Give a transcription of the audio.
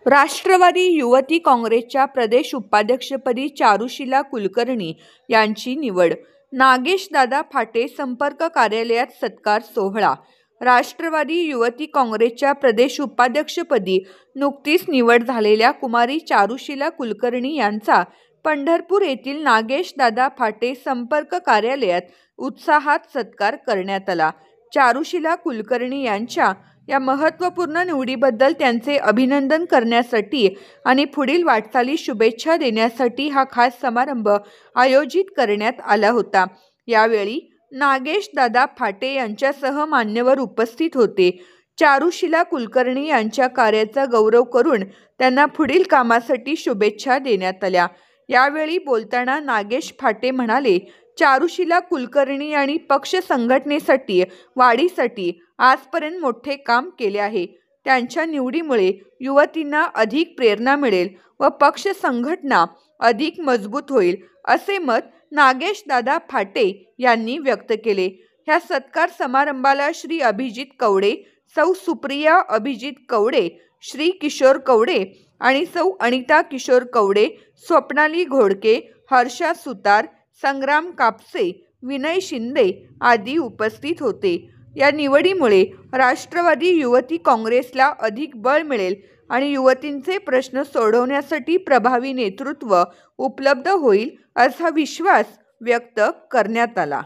राष्ट्रवादी युवती काँग्रेसच्या प्रदेश उपाध्यक्षपदी चारुशीला कुलकर्णी यांची निवड. नागेशदादा फाटे संपर्क कार्यालयात सत्कार सोहळा. राष्ट्रवादी युवती काँग्रेसच्या प्रदेश उपाध्यक्षपदी नुकतीच निवड झालेल्या कुमारी चारुशीला कुलकर्णी यांचा पंढरपूर येथील नागेशदादा फाटे संपर्क कार्यालयात उत्साहात सत्कार करण्यात आला. चारुशीला कुलकर्णी यांच्या या महत्त्वपूर्ण निवडीबद्दल त्यांचे अभिनंदन करण्यासाठी आणि पुढील वाटचालीस शुभेच्छा देण्यासाठी हा खास समारंभ आयोजित करण्यात आला होता. यावेळी नागेशदादा फाटे यांच्यासह मान्यवर उपस्थित होते. चारुशीला कुलकर्णी यांच्या कार्याचा गौरव करून त्यांना पुढील कामासाठी शुभेच्छा देण्यात आल्या. यावेळी बोलताना नागेश फाटे म्हणाले, चारुशीला कुलकर्णी यांनी पक्ष संघटनेसाठी वाढीसाठी आजपर्यंत मोठे काम केले आहे. त्यांच्या निवडीमुळे युवतींना अधिक प्रेरणा मिळेल व पक्ष संघटना अधिक मजबूत होईल, असे मत नागेशदादा फाटे यांनी व्यक्त केले. ह्या सत्कार समारंभाला श्री अभिजित कवडे, सौ सुप्रिया अभिजित कवडे, श्री किशोर कवडे आणि सौ अनिता किशोर कवडे, स्वप्नाली घोडके, हर्षा सुतार, संग्राम कापसे, विनय शिंदे आदी उपस्थित होते. या निवडीमुळे राष्ट्रवादी युवती काँग्रेसला अधिक बळ मिळेल आणि युवतींचे प्रश्न सोडवण्यासाठी प्रभावी नेतृत्व उपलब्ध होईल, असा विश्वास व्यक्त करण्यात आला.